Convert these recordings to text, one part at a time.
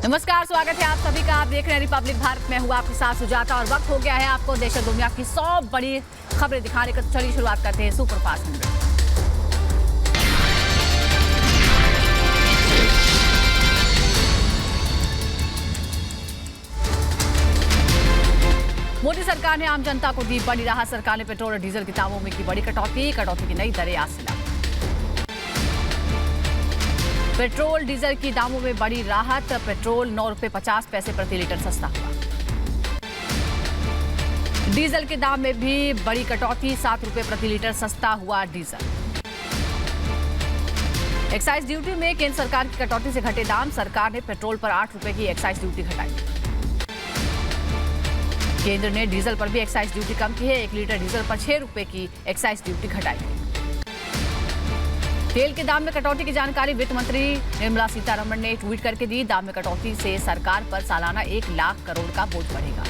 नमस्कार, स्वागत है आप सभी का। आप देख रहे हैं रिपब्लिक भारत में। हुआ आपके साथ सुजाता और वक्त हो गया है आपको देश और दुनिया की 100 बड़ी खबरें दिखाने का। चलिए शुरुआत करते हैं सुपरफास्ट न्यूज। मोदी सरकार ने आम जनता को दी बड़ी राहत। सरकार ने पेट्रोल और डीजल के दामों में की बड़ी कटौती की नई दरें आज से लागू। पेट्रोल डीजल की दामों में बड़ी राहत। पेट्रोल 9 रुपये 50 पैसे प्रति लीटर सस्ता हुआ। डीजल के दाम में भी बड़ी कटौती, 7 रुपये प्रति लीटर सस्ता हुआ डीजल। एक्साइज ड्यूटी में केंद्र सरकार की कटौती से घटे दाम। सरकार ने पेट्रोल पर 8 रुपये की एक्साइज ड्यूटी घटाई। केंद्र ने डीजल पर भी एक्साइज ड्यूटी कम की है। 1 लीटर डीजल पर 6 रुपये की एक्साइज ड्यूटी घटाई। तेल के दाम में कटौती की जानकारी वित्त मंत्री निर्मला सीतारमण ने ट्वीट करके दी। दाम में कटौती से सरकार पर सालाना 1 लाख करोड़ का बोझ बढ़ेगा।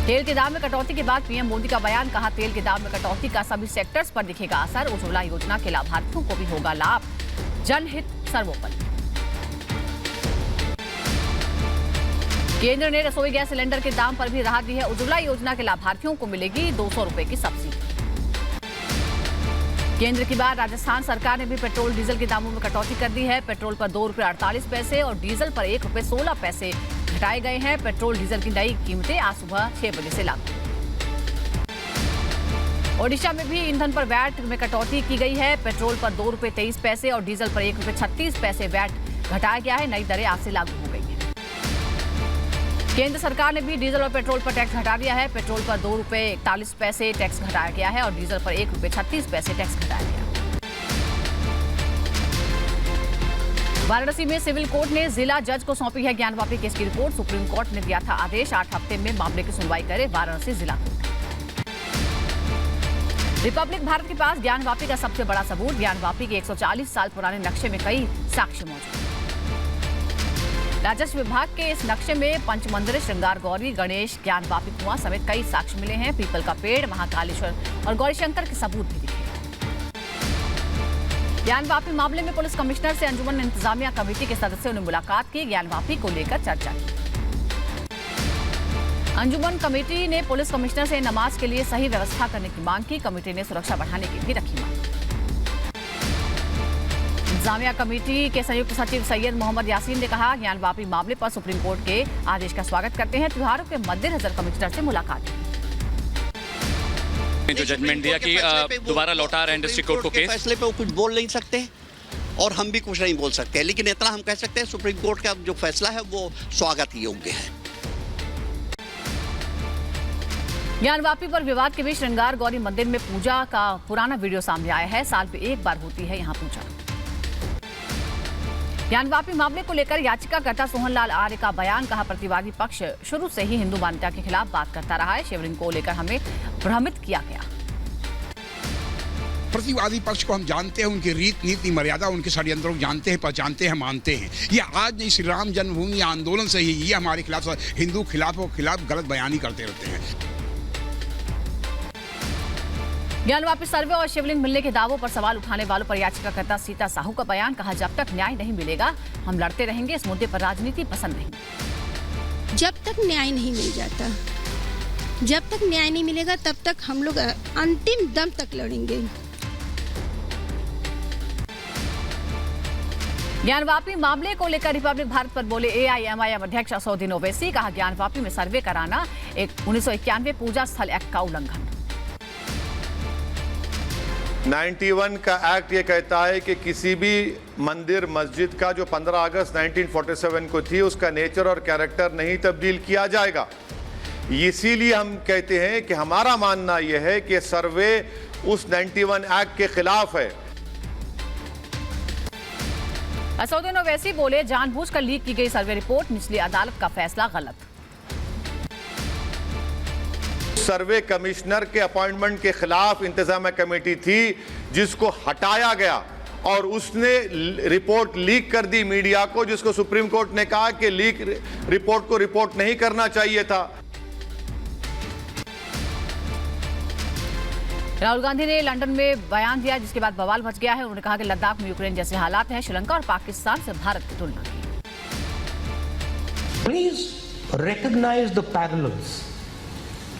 तेल के दाम में कटौती के बाद पीएम मोदी का बयान। कहा, तेल के दाम में कटौती का सभी सेक्टर्स पर दिखेगा असर। उज्ज्वला योजना के लाभार्थियों को भी होगा लाभ। जनहित सर्वोपरि। केंद्र ने रसोई गैस सिलेंडर के दाम पर भी राहत दी है। उज्ज्वला योजना के लाभार्थियों को मिलेगी 200 रुपए की सब्सिडी। केंद्र की बाद राजस्थान सरकार ने भी पेट्रोल डीजल के दामों में कटौती कर दी है। पेट्रोल पर 2 रुपये 48 पैसे और डीजल पर 1 रुपये 16 पैसे घटाए गए हैं। पेट्रोल डीजल की नई कीमतें आज सुबह 6 बजे से लागू। ओडिशा में भी ईंधन पर वैट में कटौती की गई है। पेट्रोल पर 2 रुपये 23 पैसे और डीजल पर 1 रुपये 36 पैसे वैट घटाया गया है। नई दरें आज से लागू हो गई हैं। केंद्र सरकार ने भी डीजल और पेट्रोल पर टैक्स घटा दिया है। पेट्रोल पर 2 रुपये 41 पैसे टैक्स घटाया गया है और डीजल पर 1 रुपये 36 पैसे टैक्स घटाया गया। वाराणसी में सिविल कोर्ट ने जिला जज को सौंपी है ज्ञानवापी केस की रिपोर्ट। सुप्रीम कोर्ट ने दिया था आदेश 8 हफ्ते में मामले की सुनवाई करे वाराणसी जिला कोर्ट। रिपब्लिक भारत के पास ज्ञानवापी का सबसे बड़ा सबूत। ज्ञानवापी के 140 साल पुराने नक्शे में कई साक्ष्य मौजूद। राजस्व विभाग के इस नक्शे में पंचमंदिर, श्रृंगार गौरी, गणेश, ज्ञानवापी कुआं समेत कई साक्ष्य मिले हैं। पीपल का पेड़, महाकालेश्वर और गौरीशंकर के सबूत भी दिखे। ज्ञानवापी मामले में पुलिस कमिश्नर से अंजुमन इंतजामिया कमेटी के सदस्यों ने मुलाकात की। ज्ञानवापी को लेकर चर्चा की। अंजुमन कमेटी ने पुलिस कमिश्नर से नमाज के लिए सही व्यवस्था करने की मांग की। कमेटी ने सुरक्षा बढ़ाने की भी रखी मांग। इंतजामिया कमेटी के संयुक्त सचिव सैयद मोहम्मद यासीन ने कहा, ज्ञानवापी मामले पर सुप्रीम कोर्ट के आदेश का स्वागत करते हैं। त्योहारों के मद्देनजर कमिश्नर से मुलाकात की। जो जजमेंट दिया कि दोबारा लौटा रहे हैं डिस्ट्रिक्ट कोर्ट को केस, फैसले पे वो कुछ बोल नहीं सकते और हम भी कुछ नहीं बोल सकते, लेकिन इतना हम कह सकते हैं सुप्रीम कोर्ट का जो फैसला है वो स्वागत योग्य है। ज्ञानवापी पर विवाद के बीच श्रृंगार गौरी मंदिर में पूजा का पुराना वीडियो सामने आया है। साल में एक बार होती है यहाँ पूजा। ज्ञानवापी मामले को लेकर याचिकाकर्ता सोहनलाल आर्य का बयान। कहा, प्रतिवादी पक्ष शुरू से ही हिंदू मान्यता के खिलाफ बात करता रहा है। शिवलिंग को लेकर हमें भ्रमित किया गया। प्रतिवादी पक्ष को हम जानते हैं, उनकी रीत नीति मर्यादा, उनके षड्यंत्रों को जानते हैं, पहचानते हैं, मानते हैं। ये आज नहीं, श्री राम जन्मभूमि आंदोलन से ही ये हमारे खिलाफ, हिंदू खिलाफों के खिलाफ गलत बयानी करते रहते हैं। ज्ञानवापी सर्वे और शिवलिंग मिलने के दावों पर सवाल उठाने वालों पर याचिकाकर्ता सीता साहू का बयान। कहा, जब तक न्याय नहीं मिलेगा हम लड़ते रहेंगे। इस मुद्दे पर राजनीति पसंद नहीं। जब तक न्याय नहीं मिल जाता, जब तक न्याय नहीं मिलेगा तब तक हम लोग अंतिम दम तक लड़ेंगे। ज्ञानवापी मामले को लेकर रिपब्लिक भारत पर बोले एआईएमआईएम अध्यक्ष असदुद्दीन ओवैसी। कहा, ज्ञानवापी में सर्वे कराना एक 1991 पूजा स्थल एक्ट का उल्लंघन। 91 का एक्ट ये कहता है कि किसी भी मंदिर मस्जिद का जो 15 अगस्त 1947 को थी उसका नेचर और कैरेक्टर नहीं तब्दील किया जाएगा। इसीलिए हम कहते हैं कि हमारा मानना यह है कि सर्वे उस 91 एक्ट के खिलाफ है। असदुद्दीन ओवैसी बोले, जानबूझकर लीक की गई सर्वे रिपोर्ट, निचली अदालत का फैसला गलत। सर्वे कमिश्नर के अपॉइंटमेंट के खिलाफ इंतजामिया कमेटी थी जिसको हटाया गया और उसने रिपोर्ट लीक कर दी मीडिया को, जिसको सुप्रीम कोर्ट ने कहा कि लीक रिपोर्ट को रिपोर्ट नहीं करना चाहिए था। राहुल गांधी ने लंदन में बयान दिया जिसके बाद बवाल मच गया है। उन्होंने कहा कि लद्दाख में यूक्रेन जैसे हालात हैं। श्रीलंका और पाकिस्तान से भारत की तुलना की। Please recognize the parallels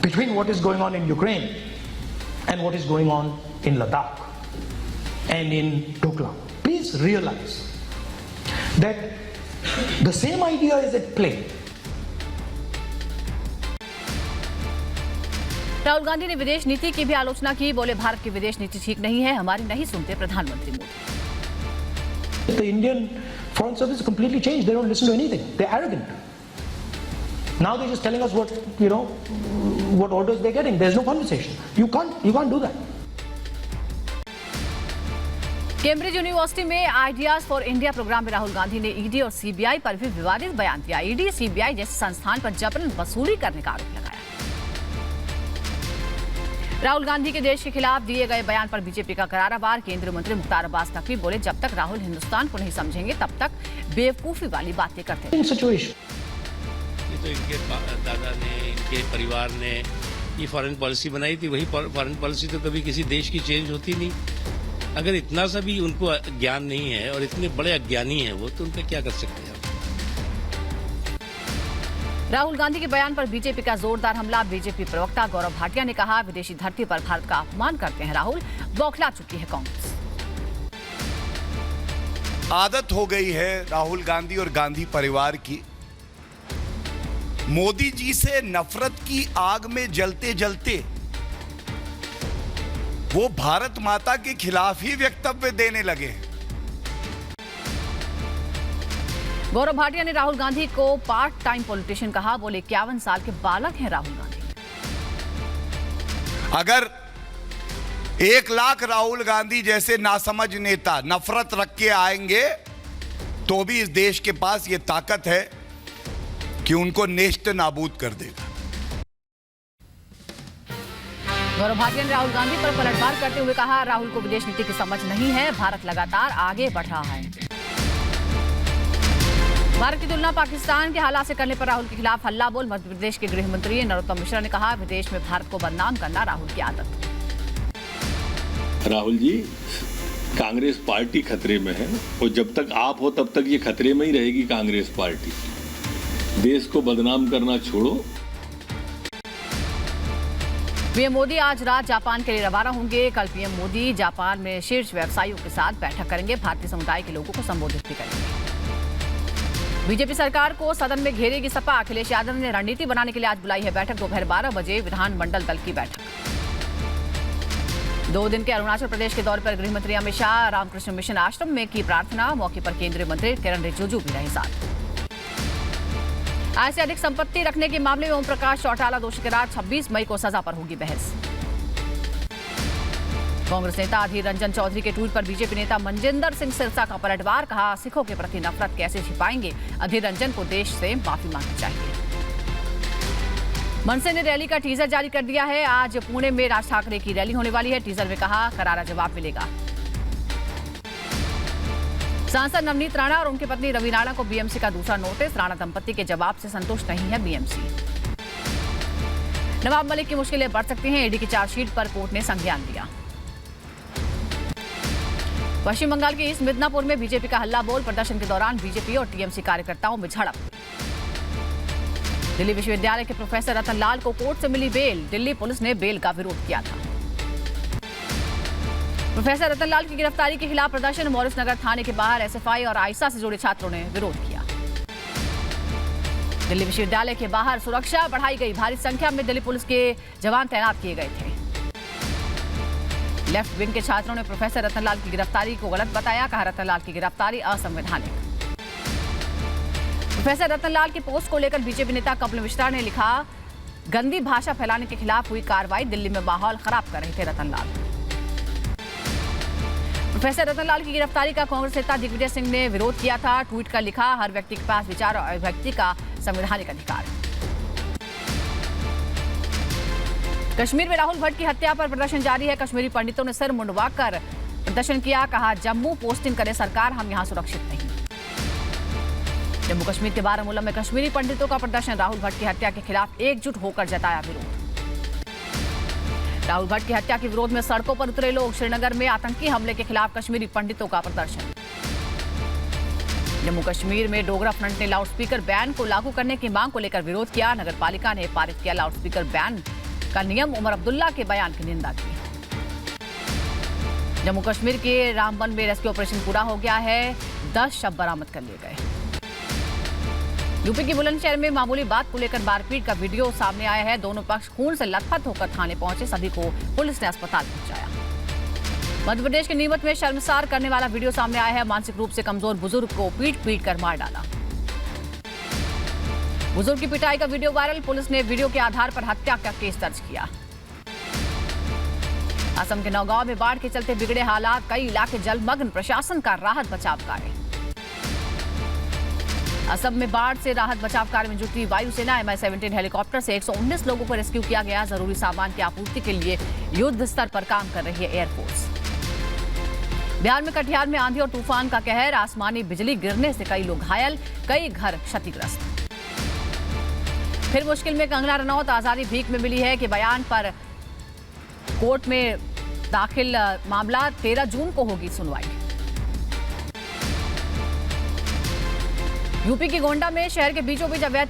between what is going on in Ukraine and what is going on in Ladakh and in Doklam. Please realize that the same idea is at play. Rahul Gandhi ने विदेश नीति की भी आलोचना की। बोले, भारत की विदेश नीति ठीक नहीं है, हमारी नहीं सुनते प्रधानमंत्री Modi. The Indian Foreign Service has completely changed. They don't listen to anything. They're arrogant. Now they're just telling us what orders they're getting. There's no conversation. You can't do that. Cambridge university में ideas for India programme में राहुल गांधी ने ED और CBI पर भी विवादित बयान दिया। ED CBI जैसे संस्थान पर जबरन वसूली करने का आरोप लगाया। राहुल गांधी के देश के खिलाफ दिए गए बयान पर बीजेपी का करारा वार। केंद्रीय मंत्री मुख्तार अब्बास नकवी बोले, जब तक राहुल हिंदुस्तान को नहीं समझेंगे तब तक बेवकूफी वाली बातें करते हैं। ये तो इनके दादा ने, इनके परिवार ने ये फॉरेन पॉलिसी बनाई थी। वही फॉरेन पॉलिसी तो कभी किसी देश की चेंज होती नहीं। अगर इतना सा भी उनको ज्ञान नहीं है और इतने बड़े अज्ञानी हैं वो, तो उनका क्या कर सकते हैं। राहुल गांधी के बयान पर बीजेपी का जोरदार हमला। बीजेपी प्रवक्ता गौरव भाटिया ने कहा, विदेशी धरती पर भारत का अपमान करते हैं राहुल, बौखला चुकी है कांग्रेस। आदत हो गई है राहुल गांधी और गांधी परिवार की मोदी जी से नफरत की आग में जलते जलते वो भारत माता के खिलाफ ही वक्तव्य देने लगे। गौरव भाटिया ने राहुल गांधी को पार्ट टाइम पॉलिटिशियन कहा। बोले, 51 साल के बालक हैं राहुल गांधी। अगर 1 लाख राहुल गांधी जैसे नासमझ नेता नफरत रख के आएंगे तो भी इस देश के पास ये ताकत है कि उनको नेस्त नाबूद कर देगा। गौरव भाटिया ने राहुल गांधी पर पलटवार करते हुए कहा, राहुल को विदेश नीति की समझ नहीं है, भारत लगातार आगे बढ़ रहा है। भारत की तुलना पाकिस्तान के हालात से करने पर राहुल के खिलाफ हल्ला बोल। मध्य प्रदेश के गृह मंत्री नरोत्तम मिश्रा ने कहा, विदेश में भारत को बदनाम करना राहुल की आदत। राहुल जी, कांग्रेस पार्टी खतरे में है और जब तक आप हो तब तक ये खतरे में ही रहेगी कांग्रेस पार्टी। देश को बदनाम करना छोड़ो। पीएम मोदी आज रात जापान के लिए रवाना होंगे। कल पीएम मोदी जापान में शीर्ष व्यवसायियों के साथ बैठक करेंगे। भारतीय समुदाय के लोगों को संबोधित भी करेंगे। बीजेपी सरकार को सदन में घेरेगी सपा। अखिलेश यादव ने रणनीति बनाने के लिए आज बुलाई है बैठक। दोपहर 12 बजे विधानमंडल दल की बैठक। 2 दिन के अरुणाचल प्रदेश के दौरे पर गृह मंत्री अमित शाह रामकृष्ण मिशन आश्रम में की प्रार्थना। मौके पर केंद्रीय मंत्री किरण रिजिजू भी रहे साथ। आय से अधिक संपत्ति रखने के मामले में ओम प्रकाश चौटाला दोषी करार। 26 मई को सजा पर होगी बहस। कांग्रेस नेता अधीर रंजन चौधरी के ट्वीट पर बीजेपी नेता मनजिंदर सिंह सिरसा का पलटवार। कहा, सिखों के प्रति नफरत कैसे छिपाएंगे, अधीर रंजन को देश से माफी मांगनी चाहिए। मनसे ने रैली का टीजर जारी कर दिया है। आज पुणे में राज ठाकरे की रैली होने वाली है। टीजर में कहा, करारा जवाब मिलेगा। सांसद नवनीत राणा और उनकी पत्नी रवि राणा को बीएमसी का दूसरा नोटिस। राणा दंपति के जवाब से संतुष्ट नहीं है बीएमसी। नवाब मलिक की मुश्किलें बढ़ सकती हैं। ईडी की चार्जशीट पर कोर्ट ने संज्ञान लिया। पश्चिम बंगाल के ईस्ट मिदनापुर में बीजेपी का हल्ला बोल। प्रदर्शन के दौरान बीजेपी और टीएमसी कार्यकर्ताओं में झड़प। दिल्ली विश्वविद्यालय के प्रोफेसर रतन लाल को कोर्ट से मिली बेल। दिल्ली पुलिस ने बेल का विरोध किया था। प्रोफेसर रतन लाल की गिरफ्तारी के खिलाफ प्रदर्शन। मॉरिस नगर थाने के बाहर एसएफआई और आइसा से जुड़े छात्रों ने विरोध किया। दिल्ली विश्वविद्यालय के बाहर सुरक्षा बढ़ाई गई। भारी संख्या में दिल्ली पुलिस के जवान तैनात किए गए थे। लेफ्ट विंग के छात्रों ने प्रोफेसर रतन लाल की गिरफ्तारी को गलत बताया। कहा, रतन लाल की गिरफ्तारी असंवैधानिक। प्रोफेसर रतन लाल की पोस्ट को लेकर बीजेपी नेता कपिल मिश्रा ने लिखा, गंदी भाषा फैलाने के खिलाफ हुई कार्रवाई। दिल्ली में माहौल खराब कर रहे थे रतन लाल। प्रोफेसर रतन लाल की गिरफ्तारी का कांग्रेस नेता दिग्विजय सिंह ने विरोध किया था। ट्वीट कर लिखा, हर व्यक्ति के पास विचार और अभिव्यक्ति का संवैधानिक अधिकार है। कश्मीर में राहुल भट्ट की हत्या पर प्रदर्शन जारी है। कश्मीरी पंडितों ने सिर मुंडवाकर प्रदर्शन किया। कहा, जम्मू पोस्टिंग करे सरकार, हम यहां सुरक्षित नहीं। जम्मू कश्मीर के बारामूला में कश्मीरी पंडितों का प्रदर्शन। राहुल भट्ट की हत्या के खिलाफ एकजुट होकर जताया विरोध। राहुल भट्ट की हत्या के विरोध में सड़कों पर उतरे लोग। श्रीनगर में आतंकी हमले के खिलाफ कश्मीरी पंडितों का प्रदर्शन। जम्मू कश्मीर में डोगरा फ्रंट ने लाउडस्पीकर बैन को लागू करने की मांग को लेकर विरोध किया। नगरपालिका ने पारित किया लाउडस्पीकर बैन का नियम। उमर अब्दुल्ला के बयान की निंदा की। जम्मू कश्मीर के रामबन में रेस्क्यू ऑपरेशन पूरा हो गया है। 10 शव बरामद कर लिए गए। यूपी के बुलंदशहर में मामूली बात को लेकर मारपीट का वीडियो सामने आया है। दोनों पक्ष खून से लथपथ होकर थाने पहुंचे। सभी को पुलिस ने अस्पताल पहुंचाया। मध्य प्रदेश के नीमच में शर्मसार करने वाला वीडियो सामने आया है। मानसिक रूप से कमजोर बुजुर्ग को पीट कर मार डाला। बुजुर्ग की पिटाई का वीडियो वायरल। पुलिस ने वीडियो के आधार पर हत्या का केस दर्ज किया। असम के नौगांव में बाढ़ के चलते बिगड़े हालात। कई इलाके जलमग्न। प्रशासन का राहत बचाव कार्य। असम में बाढ़ से राहत बचाव कार्य में जुटी वायुसेना। MI-17 हेलीकॉप्टर से 119 लोगों को रेस्क्यू किया गया। जरूरी सामान की आपूर्ति के लिए युद्ध स्तर पर काम कर रही है एयरफोर्स। बिहार में कटिहार में आंधी और तूफान का कहर। आसमानी बिजली गिरने से कई लोग घायल। कई घर क्षतिग्रस्त। फिर मुश्किल में कंगना रनौत। आजादी भीख में मिली है कि बयान पर कोर्ट में दाखिल मामला। 13 जून को होगी सुनवाई। यूपी की गोंडा में शहर के बीचों बीच अवैध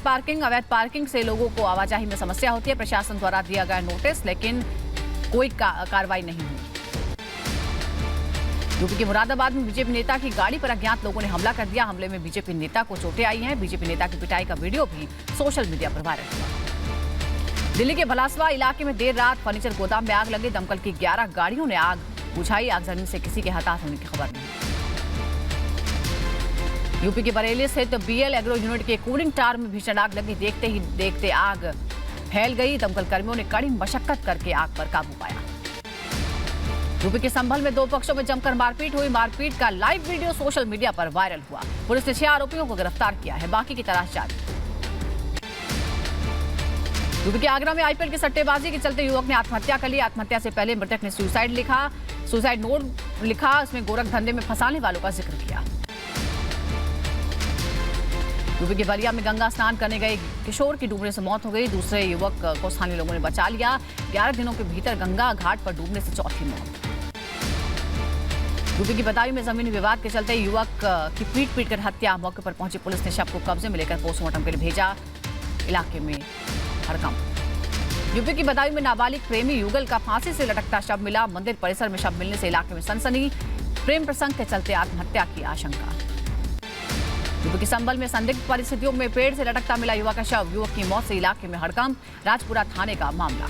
पार्किंग से लोगों को आवाजाही में समस्या होती है। प्रशासन द्वारा दिया गया नोटिस, लेकिन कोई कार्रवाई नहीं हुई। यूपी के मुरादाबाद में बीजेपी नेता की गाड़ी पर अज्ञात लोगों ने हमला कर दिया। हमले में बीजेपी नेता को चोटें आई हैं। बीजेपी नेता की पिटाई का वीडियो भी सोशल मीडिया पर वायरल हुआ। दिल्ली के भलासवा इलाके में देर रात फर्नीचर गोदाम में आग लगी। दमकल की 11 गाड़ियों ने आग बुझाई। आगजनी से किसी के हताहत होने की खबर नहीं। यूपी के बरेली स्थित BL एग्रो यूनिट के कूलिंग टावर में भीषण आग लगी। देखते ही देखते आग फैल गई। दमकल कर्मियों ने कड़ी मशक्कत करके आग पर काबू पाया। यूपी के संभल में 2 पक्षों में जमकर मारपीट हुई। मारपीट का लाइव वीडियो सोशल मीडिया पर वायरल हुआ। पुलिस ने 6 आरोपियों को गिरफ्तार किया है। बाकी की तलाश जारी। यूपी के आगरा में IPL की सट्टेबाजी के चलते युवक ने आत्महत्या कर ली। आत्महत्या से पहले मृतक ने सुसाइड नोट लिखा। इसमें गोरख धंधे में फंसाने वालों का जिक्र किया। यूपी के बलिया में गंगा स्नान करने गए किशोर की डूबने से मौत हो गई। दूसरे युवक को स्थानीय लोगों ने बचा लिया। 11 दिनों के भीतर गंगा घाट पर डूबने से चौथी मौत। यूपी की बदायूं में जमीनी विवाद के चलते युवक की पीट कर हत्या। मौके पर पहुंची पुलिस ने शव को कब्जे में लेकर पोस्टमार्टम के लिए भेजा। इलाके में हड़कंप। यूपी की बदायूं में नाबालिग प्रेमी युगल का फांसी से लटकता शव मिला। मंदिर परिसर में शव मिलने से इलाके में सनसनी। प्रेम प्रसंग के चलते आत्महत्या की आशंका। यूपी के संभल में संदिग्ध परिस्थितियों में पेड़ से लटकता मिला युवक का शव। युवक की मौत से इलाके में हड़कंप। राजपुरा थाने का मामला।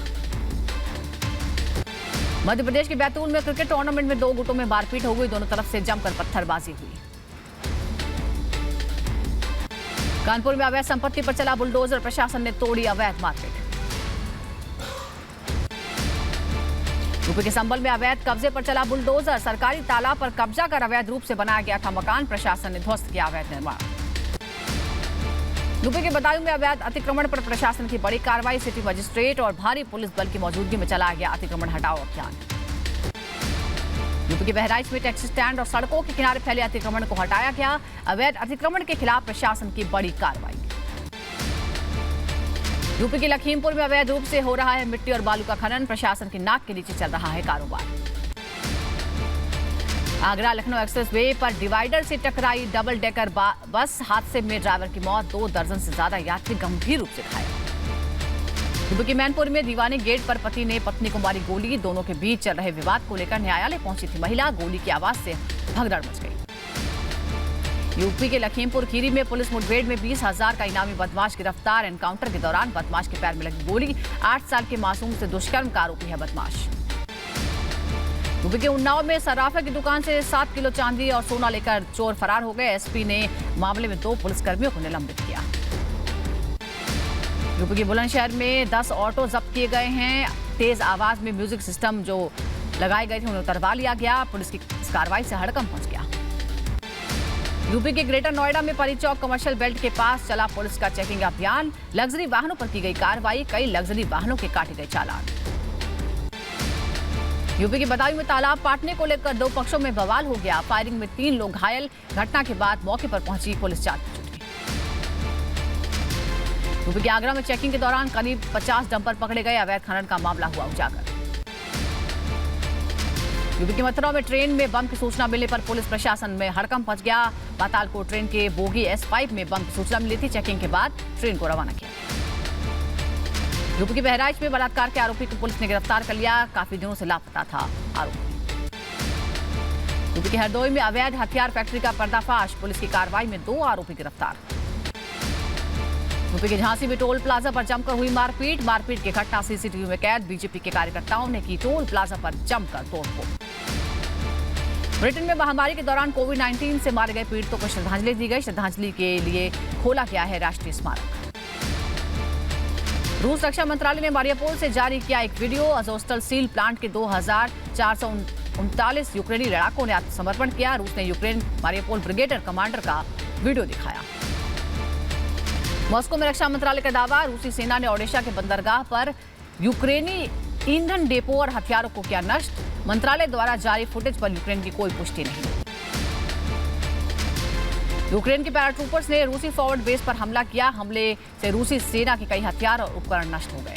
मध्य प्रदेश के बैतूल में क्रिकेट टूर्नामेंट में 2 गुटों में मारपीट हो गई। दोनों तरफ से जमकर पत्थरबाजी हुई। कानपुर में अवैध संपत्ति पर चला बुलडोजर। प्रशासन ने तोड़ी अवैध मार्केट। यूपी के संभल में अवैध कब्जे पर चला बुलडोजर। सरकारी तालाब पर कब्जा कर अवैध रूप से बनाया गया था मकान। प्रशासन ने ध्वस्त किया अवैध निर्माण। यूपी के बदायूं में अवैध अतिक्रमण पर प्रशासन की बड़ी कार्रवाई। सिटी मजिस्ट्रेट और भारी पुलिस बल की मौजूदगी में चलाया गया अतिक्रमण हटाओ अभियान। यूपी के बहराइच में टैक्सी स्टैंड और सड़कों के किनारे फैले अतिक्रमण को हटाया गया। अवैध अतिक्रमण के खिलाफ प्रशासन की बड़ी कार्रवाई। यूपी के लखीमपुर में अवैध रूप से हो रहा है मिट्टी और बालू का खनन। प्रशासन की नाक के नीचे चल रहा है कारोबार। आगरा लखनऊ एक्सप्रेस वे पर डिवाइडर से टकराई डबल डेकर बस। हादसे में ड्राइवर की मौत। 2 दर्जन से ज्यादा यात्री गंभीर रूप से घायल। यूपी के मैनपुर में दीवानी गेट पर पति ने पत्नी को मारी गोली। दोनों के बीच चल रहे विवाद को लेकर न्यायालय पहुंची थी महिला। गोली की आवाज से भगदड़ मच गई। यूपी के लखीमपुर खीरी में पुलिस मुठभेड़ में 20,000 का इनामी बदमाश गिरफ्तार। एनकाउंटर के दौरान बदमाश के पैर में लगी गोली। 8 साल के मासूम से दुष्कर्म का आरोपी है बदमाश। यूपी के उन्नाव में सराफा की दुकान से 7 किलो चांदी और सोना लेकर चोर फरार हो गए। एसपी ने मामले में 2 पुलिसकर्मियों को निलंबित किया। यूपी के बुलंदशहर में 10 ऑटो जब्त किए गए हैं। तेज आवाज में म्यूजिक सिस्टम जो लगाए गए थे उन्हें उतरवा लिया गया। पुलिस की इस कार्रवाई से हड़कंप मच गया। यूपी के ग्रेटर नोएडा में परी चौक कमर्शियल बेल्ट के पास चला पुलिस का चेकिंग अभियान। लग्जरी वाहनों पर की गई कार्रवाई। कई लग्जरी वाहनों के काटे गए चालान। यूपी के बदायूं में तालाब पाटने को लेकर 2 पक्षों में बवाल हो गया। फायरिंग में 3 लोग घायल। घटना के बाद मौके पर पहुंची पुलिस जांच में जुटी। यूपी के आगरा में चेकिंग के दौरान करीब 50 डंपर पकड़े गए। अवैध खनन का मामला हुआ उजागर। यूपी के मथुरा में ट्रेन में बम की सूचना मिलने पर पुलिस प्रशासन में हड़कंप मच गया। पातालकोट ट्रेन के बोगी S5 में बम की सूचना मिली थी। चेकिंग के बाद ट्रेन को रवाना किया। यूपी के बहराइच में बलात्कार के आरोपी को पुलिस ने गिरफ्तार कर लिया। काफी दिनों से लापता था आरोपी। यूपी के हरदोई में अवैध हथियार फैक्ट्री का पर्दाफाश। पुलिस की कार्रवाई में 2 आरोपी गिरफ्तार। यूपी के झांसी में टोल प्लाजा पर जमकर हुई मारपीट। मारपीट की घटना सीसीटीवी में कैद। बीजेपी के कार्यकर्ताओं ने की टोल प्लाजा पर जमकर तोड़फोड़। ब्रिटेन में महामारी के दौरान कोविड-19 से मारे गए पीड़ितों को श्रद्धांजलि दी गई। श्रद्धांजलि के लिए खोला गया है राष्ट्रीय स्मारक। रूस रक्षा मंत्रालय ने मारियापोल से जारी किया एक वीडियो। अजोस्टल स्टील प्लांट के 2439 यूक्रेनी लड़ाकों ने आत्मसमर्पण किया। रूस ने यूक्रेन मारियापोल ब्रिगेडियर कमांडर का वीडियो दिखाया। मॉस्को में रक्षा मंत्रालय का दावा। रूसी सेना ने ओडिशा के बंदरगाह पर यूक्रेनी ईंधन डेपो और हथियारों को किया नष्ट। मंत्रालय द्वारा जारी फुटेज पर यूक्रेन की कोई पुष्टि नहीं। यूक्रेन के पैराट्रूपर्स ने रूसी फॉरवर्ड बेस पर हमला किया। हमले से रूसी सेना के कई हथियार और उपकरण नष्ट हो गए।